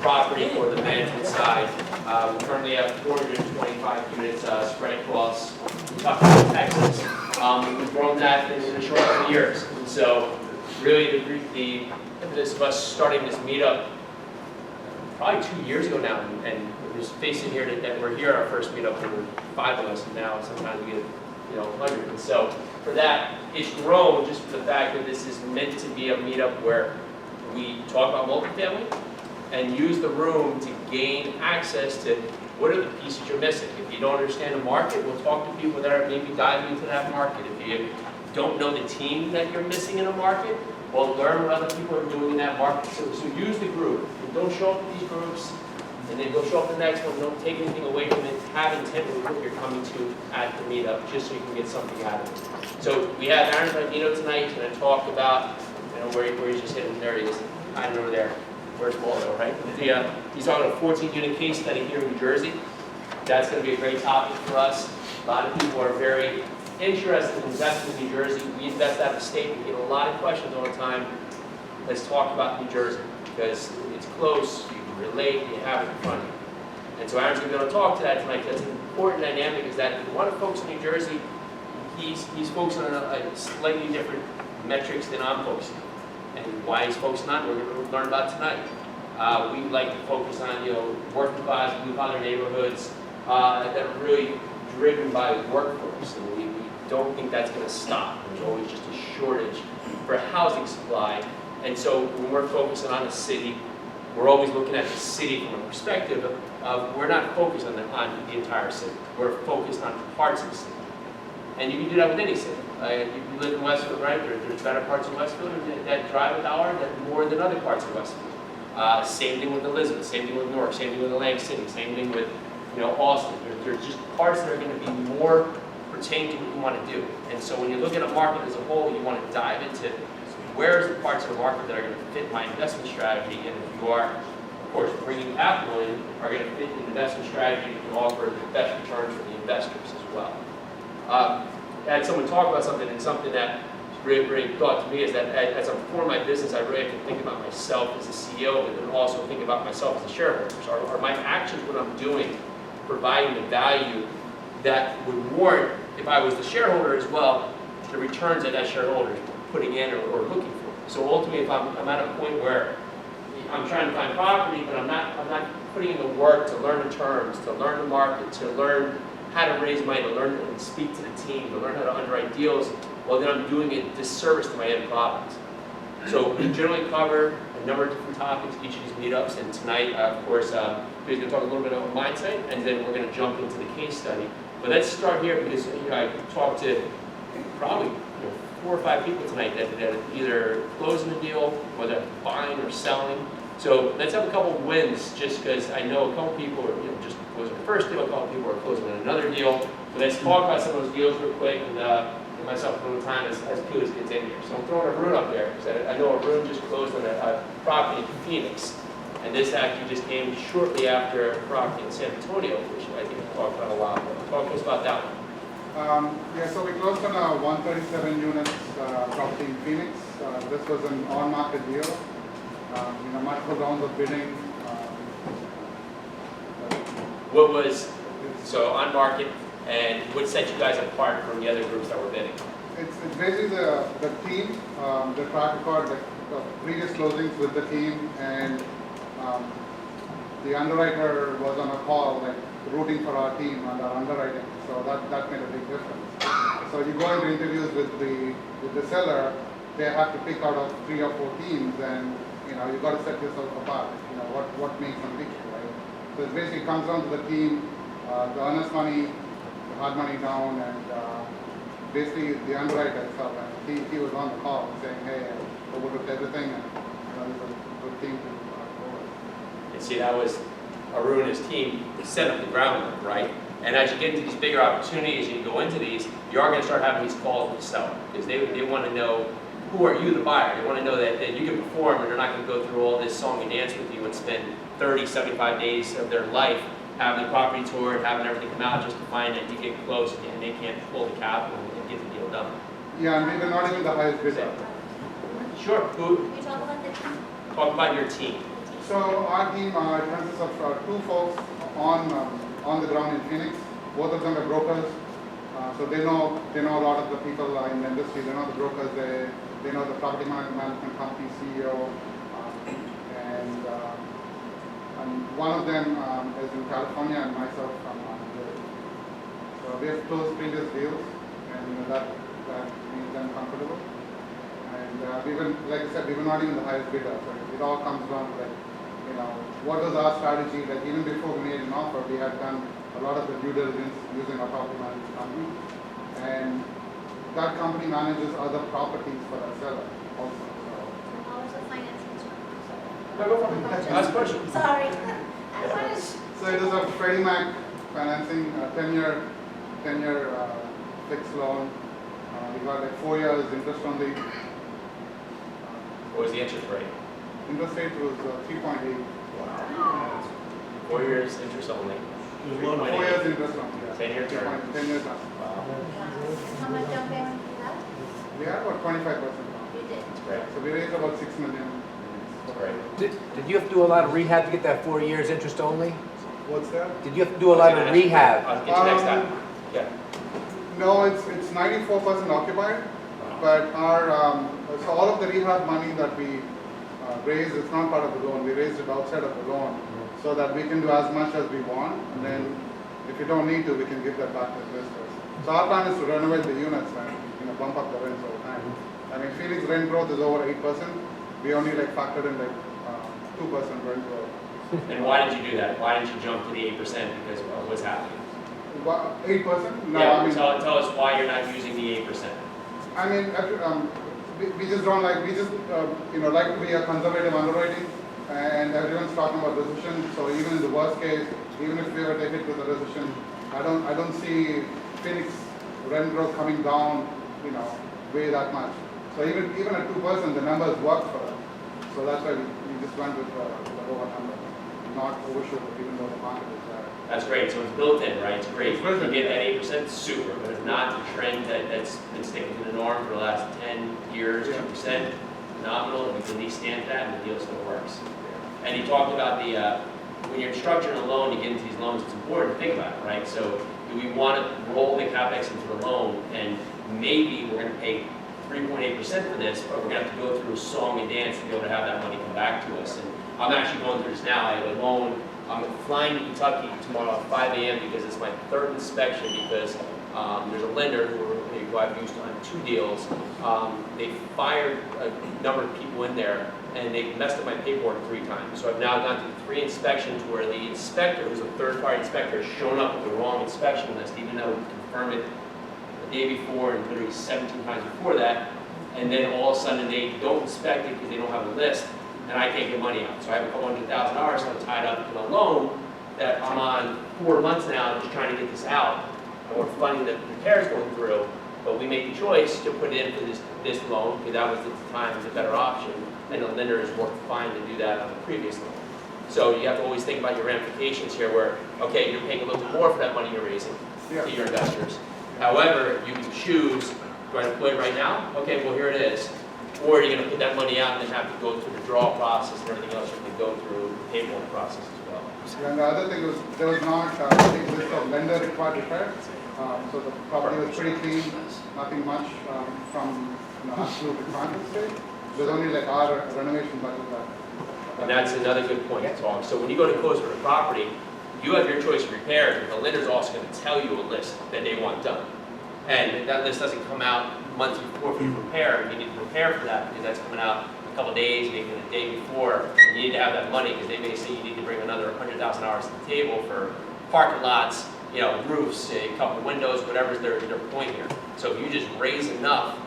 property for the management side. We currently have 425 units spread across Texas. We've grown that in a short couple of years. And so really the impetus of us starting this meetup probably 2 years ago now, and we're just facing here that we're here at our first meetup, there were 5 of us, and now sometimes we get 100. And so for that, it's grown just for the fact that this is meant to be a meetup where we talk about multifamily and use the room to gain access to what are the pieces you're missing. If you don't understand the market, we'll talk to people that are maybe diving into that market. If you don't know the team that you're missing in a market, well, learn what other people are doing in that market. So use the group. And don't show up to these groups and then go show up the next one. Don't take anything away from it. Have intent with what you're coming to at the meetup, just so you can get something out of it. So we have Aaron Blandino tonight. He's going to talk about where he's just hitting. There he is, hiding over there. Where's Waldo, right? He's talking a 14-unit case study here in New Jersey. That's going to be a great topic for us. A lot of people are very interested in investing in New Jersey. We invest out of state. We get a lot of questions all the time. Let's talk about New Jersey because it's close, you can relate, you have it in front of you. And so Aaron's going to be able to talk to that tonight. That's an important dynamic is that if you want to focus on New Jersey, he's focusing on a slightly different metrics than I'm focusing on. And why he's focusing on, we're going to learn about tonight. We like to focus on, working class, blue-collar neighborhoods that are really driven by workforce. And we don't think that's going to stop. There's always just a shortage for housing supply. And so when we're focusing on the city, we're always looking at the city from a perspective of we're not focused on the entire city. We're focused on parts of the city. And you can do that with any city. You live in Westfield, right? There's better parts of Westfield that drive a hour more than other parts of Westfield. Same thing with Elizabeth, same thing with Newark, same thing with Atlantic City, same thing with Austin. There's just parts that are going to be more pertaining to what you want to do. And so when you look at a market as a whole, you want to dive into where's the parts of the market that are going to fit my investment strategy, and if you are, of course, bringing capital in, are going to fit an investment strategy that can offer the best returns for the investors as well. I had someone talk about something, and something that really thought to me is that as I'm forming my business, I really have to think about myself as a CEO, but then also think about myself as a shareholder. Are my actions, what I'm doing, providing the value that would warrant, if I was the shareholder as well, the returns that shareholder is putting in or looking for. So ultimately, if I'm at a point where I'm trying to find property, but I'm not putting in the work to learn the terms, to learn the market, to learn how to raise money, to learn and speak to the team, to learn how to underwrite deals, well then I'm doing a disservice to my end product. So we generally cover a number of different topics each of these meetups, and tonight, of course, we're going to talk a little bit about mindset, and then we're going to jump into the case study. But let's start here because I talked to probably 4 or 5 people tonight that are either closing a deal, whether buying or selling. So let's have a couple of wins, just because I know a couple people are just closing their first deal, a couple people are closing another deal. So let's talk about some of those deals real quick, and give myself a little time as Kulis gets in here. So I'm throwing Arun up there, because I know Arun just closed on a property in Phoenix, and this actually just came shortly after a property in San Antonio, which I think we'll talk about a lot. Talk to us about that one. Yeah, so we closed on a 137 units property in Phoenix. This was an on-market deal. Multiple rounds of bidding. What was, so on market, and what set you guys apart from the other groups that were bidding? It's basically the team, the track record, the previous closings with the team, and the underwriter was on a call, like rooting for our team and our underwriting. So that made a big difference. So you go into interviews with the seller, they have to pick out of 3 or 4 teams, and you got to set yourself apart. What makes them pick you, right? So it basically comes down to the team, the earnest money, the hard money down, and basically the underwriter itself. And he was on the call saying, hey, I overlooked everything, and it's a good team to go with. And see, that was Arun and his team set up the groundwork, right? And as you get into these bigger opportunities, you go into these, you are going to start having these calls with the seller, because they want to know, who are you, the buyer? They want to know that you can perform, and they're not going to go through all this song and dance with you and spend 30, 75 days of their life having the property toured, having everything come out just to find that you get close and they can't pull the capital and get the deal done. Yeah, and we were not even the highest bidder. Sure. Who? Can you talk about the team? Talk about your team. So our team consists of two folks on the ground in Phoenix. Both of them are brokers, so they know a lot of the people in the industry. They know the brokers. They know the property management company CEO, and one of them is in California, and myself from Jersey. So we have closed previous deals, and that makes them comfortable. And like I said, we were not even the highest bidder. So it all comes down to what was our strategy. Like even before we made an offer, we had done a lot of the due diligence using our property management company, and that company manages other properties for that seller also. How was the financing structure? No, go for it. Last question. Sorry. So it is a Freddie Mac financing, 10-year fixed loan. We got like 4 years interest only. What was the interest rate? Interest rate was 3.8. Wow. 4 years interest only. 4 years interest only. Yeah. 10-year term. 10 years now. Wow. How much down payment do you have? We had about 25% now. You did. That's great. So we raised about 6 million. That's great. Did you have to do a lot of rehab to get that 4 years interest only? What's that? Did you have to do a lot of rehab? I'll get you next time. Yeah. No, it's 94% occupied, but so all of the rehab money that we raised, it's not part of the loan. We raised it outside of the loan so that we can do as much as we want, and then if we don't need to, we can give that back to investors. So our plan is to renovate the units and bump up the rents over time. I mean, Phoenix rent growth is over 8%. We only factored in 2% rent growth. And why did you do that? Why didn't you jump to the 8% because of what's happening? 8%? No, yeah, I mean, tell us why you're not using the 8%. I mean, we just don't like, we just, like to be a conservative underwriting, and everyone's talking about recession, so even in the worst case, even if we ever take it with a recession, I don't see Phoenix rent growth coming down, way that much. So even at 2%, the numbers work for us. So that's why we just went with the lower number, not overshoot it, even though the market is there. That's great. So it's built in, right? It's great. It's built If in. you get that 8%, super. But if not, the trend that's been sticking to the norm for the last 10 years, 2%, phenomenal. And we can at least stand that, and the deal still works. And you talked about when you're structuring a loan to get into these loans, it's important to think about it, right? So do we want to roll the CapEx into the loan, and maybe we're going to pay 3.8% for this, but we're going to have to go through a song and dance to be able to have that money come back to us. And I'm actually going through this now. I have a loan. I'm flying to Kentucky tomorrow at 5 a.m. because it's my third inspection because there's a lender who I've used on 2 deals. They fired a number of people in there, and they've messed up my paperwork 3 times. So I've now gone through 3 inspections where the inspector, who's a third-party inspector, has shown up with the wrong inspection list, even though we confirmed it the day before and literally 17 times before that. And then all of a sudden they don't inspect it because they don't have a list, and I can't get money out. So I have a couple $100,000 still tied up in a loan that I'm on 4 months now just trying to get this out. And we're funding the repairs going through, but we made the choice to put it in for this loan because that was at the time the better option, and the lender has worked fine to do that on the previous loan. So you have to always think about your ramifications here where, okay, you're paying a little bit more for that money you're raising to your investors. However, you can choose, do I deploy it right now? Okay, well here it is. Or you're going to put that money out and then have to go through the draw process and everything else you can go through the paperwork process as well. And the other thing was, there was not a big list of lender required repairs. So the property was pretty clean, nothing much from absolute requirement stage. There's only our renovation budget. And that's another good point to talk. So when you go to close for the property, you have your choice of repairs, but the lender's also going to tell you a list that they want done. And that list doesn't come out months before for you to prepare. You need to prepare for that because that's coming out a couple days, maybe a day before. You need to have that money because they may say you need to bring another $100,000 to the table for parking lots, roofs, a couple windows, whatever's their point here. So if you just raise enough,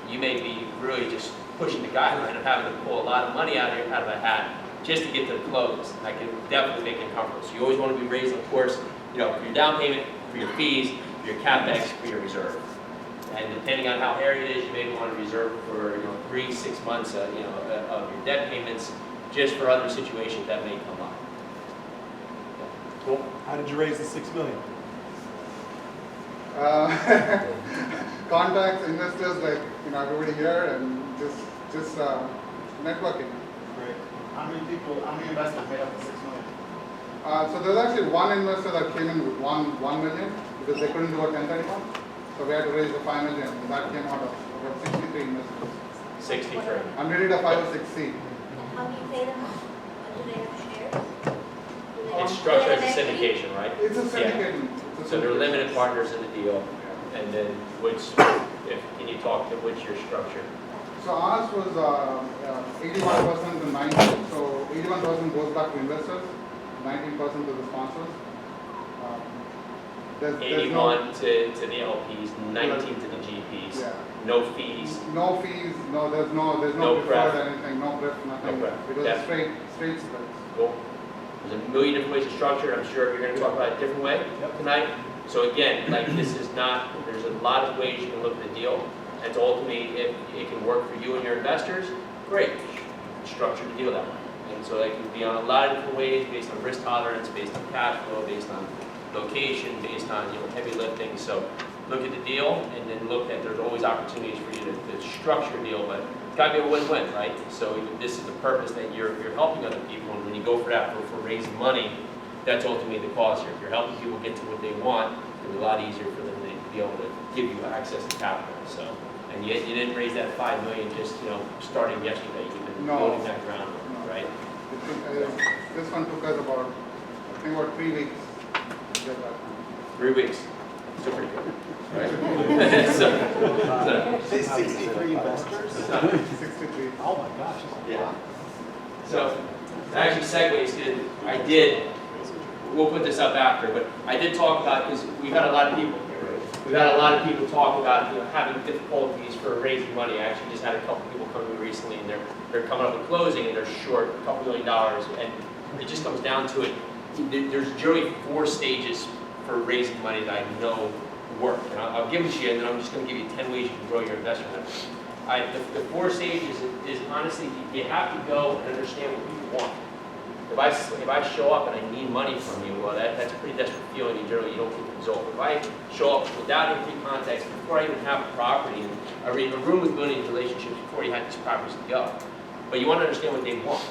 you may be really just pushing the guideline of having to pull a lot of money out of a hat just to get to the close. I can definitely make it comfortable. So you always want to be raising, of course, for your down payment, for your fees, for your CapEx, for your reserve. And depending on how hairy it is, you may want to reserve for 3-6 months of your debt payments, just for other situations that may come up. Cool. How did you raise the $6 million? Contacts, investors, everybody here, and just networking. Great. How many investors made up the 6 million? So there's actually one investor that came in with 1 million because they couldn't do a 1031. So we had to raise the 5 million, and that came out of about 63 investors. 63. And we did a 5 or 6 seed. And how do you pay them? Do they have shares? Do they- It's do structured they as a have equity? syndication, right? It's a Yeah. syndicate. So they're limited partners in the deal, and then can you talk to what's your structure? So ours was 81% to 19. So 81% goes back to investors, 19% to the sponsors. There's 81 to the LPs, 19 to the GPs, Yeah. no fees. No fees, there's No no pref. preferred anything, no pref, nothing. pref. It was Yeah. a straight split. Cool. There's a million different ways to structure it. I'm sure you're going to talk about it a different way tonight. So again, like this is not, there's a lot of ways you can look at the deal. And ultimately, if it can work for you and your investors, great. Structure the deal that way. And so it can be on a lot of different ways, based on risk tolerance, based on cash flow, based on location, based on heavy lifting. So look at the deal, and then look at there's always opportunities for you to structure a deal, but it's got to be a win-win, right? So this is the purpose that you're helping other people, and when you go for that for raising money, that's ultimately the cause here. If you're helping people get to what they want, it'll be a lot easier for them to be able to give you access to capital. So, and yet you didn't raise that $5 million just starting yesterday. You've been No. building that ground, No. right? This one took us about, I think about 3 weeks to get that. 3 weeks. Still pretty good, right? so, Say 63 investors? 63. Oh my gosh. yeah. So that actually segues to, we'll put this up after, but I did talk about, because we've had a lot of people talk about having difficulties for raising money. I actually just had a couple people come to me recently, and they're coming up with closing, and they're short a couple $1 million, and it just comes down to it. There's generally 4 stages for raising money that I know work, and I'll give them to you, and then I'm just going to give you 10 ways you can grow your investment. The 4 stages is honestly, you have to go and understand what people want. If I show up and I need money from you, well, that's a pretty desperate feeling. You generally don't get the result. If I show up without any context, before I even have a property, and a room with building relationships before you have these properties to go. But you want to understand what they want.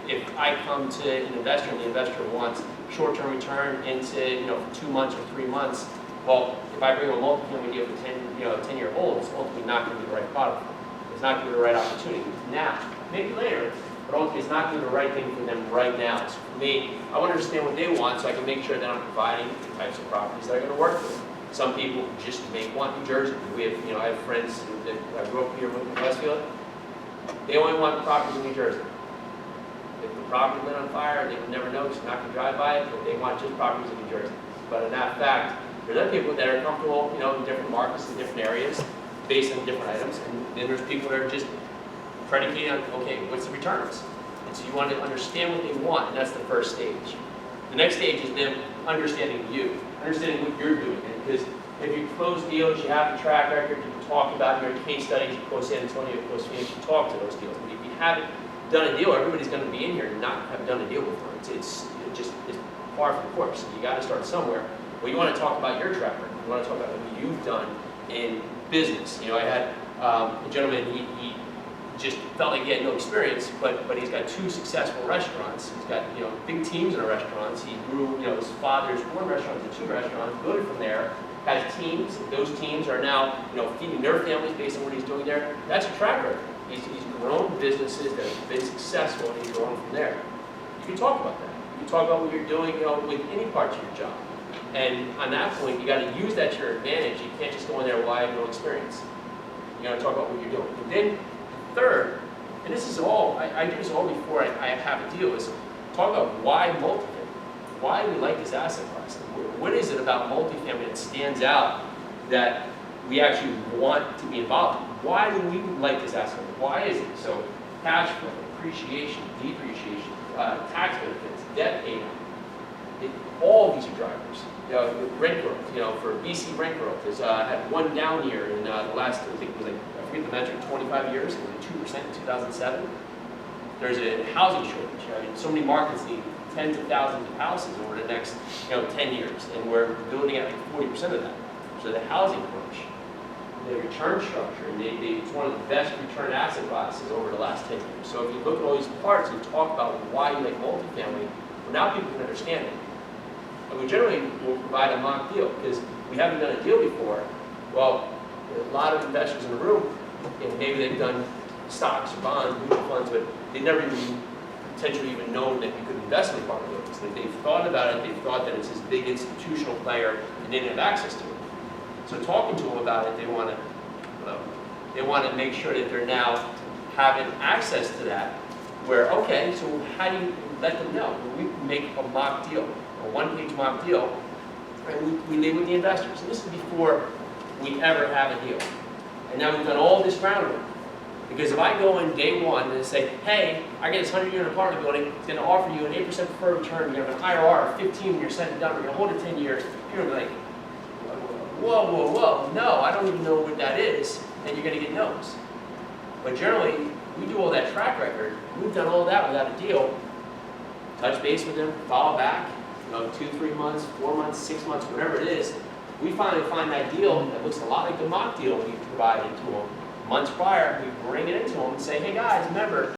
If I come to an investor and the investor wants short-term return into for 2 months or 3 months, well, if I bring a multifamily deal for 10-year hold, it's ultimately not going to be the right product. It's not going to be the right opportunity now. Maybe later. But ultimately, it's not going to be the right thing for them right now. So for me, I want to understand what they want so I can make sure that I'm providing the types of properties that are going to work for them. Some people just may want New Jersey. I have friends that I grew up here in Westfield. They only want properties in New Jersey. If the property lit on fire, they would never know because they're not going to drive by it, but they want just properties in New Jersey. But in that fact, there's other people that are comfortable, in different markets, in different areas, based on different items, and then there's people that are just predicated on, okay, what's the returns? And so you want to understand what they want, and that's the first stage. The next stage is them understanding you, understanding what you're doing. Because if you close deals, you have the track record, you talk about your case studies, you close San Antonio, you close Phoenix, you talk to those deals. But if you haven't done a deal, everybody's going to be in here and not have done a deal before. It's far from the course. You got to start somewhere. Well, you want to talk about your track record. You want to talk about what you've done in business. I had a gentleman, he just felt like he had no experience, but he's got 2 successful restaurants. He's got big teams in the restaurants. He grew his father's 1 restaurant to 2 restaurants, built it from there. Has teams. Those teams are now feeding their families based on what he's doing there. That's a track record. He's grown businesses that have been successful, and he's grown from there. You can talk about that. You can talk about what you're doing with any parts of your job. And on that point, you got to use that to your advantage. You can't just go in there, well, I have no experience. You got to talk about what you're doing. And then third, and this is all, I do this all before I have a deal, is talk about why multifamily. Why do we like this asset class? What is it about multifamily that stands out that we actually want to be involved in? Why do we like this asset class? Why is it? So cash flow, appreciation, depreciation, tax benefits, debt payment, all of these are drivers. Rent growth, for BC rent growth has had 1 down year in the last, I think it was I forget the metric, 25 years, it was 2% in 2007. There's a housing shortage. So many markets need tens of thousands of houses over the next 10 years, and we're building at like 40% of that. So the housing crunch. the return structure, and it's one of the best return asset classes over the last 10 years. So if you look at all these parts and talk about why you like multifamily, well, now people can understand it. And we generally will provide a mock deal, because we haven't done a deal before. Well, a lot of investors in the room, maybe they've done stocks or bonds, mutual funds, but they've never even potentially even known that you could invest in apartment buildings. They've thought about it, they've thought that it's this big institutional player, and they didn't have access to it. So talking to them about it, they want to make sure that they're now having access to that. Where, okay, so how do you let them know? We make a mock deal, a one-page mock deal, and we leave with the investors. And this is before we ever have a deal. And now we've done all this groundwork. Because if I go in day one and say, hey, I get this 100-unit apartment building, it's going to offer you an 8% preferred return, you have an IRR of 15 when you're setting it down, you're going to hold it 10 years, you're going to be like, whoa, whoa, whoa, no, I don't even know what that is, and you're going to get no's. But generally, we do all that track record, we've done all that without a deal, touch base with them, follow back, 2, 3 months, 4 months, 6 months, whatever it is, we finally find that deal that looks a lot like the mock deal we provided to them. Months prior, we bring it into them and say, hey guys, remember,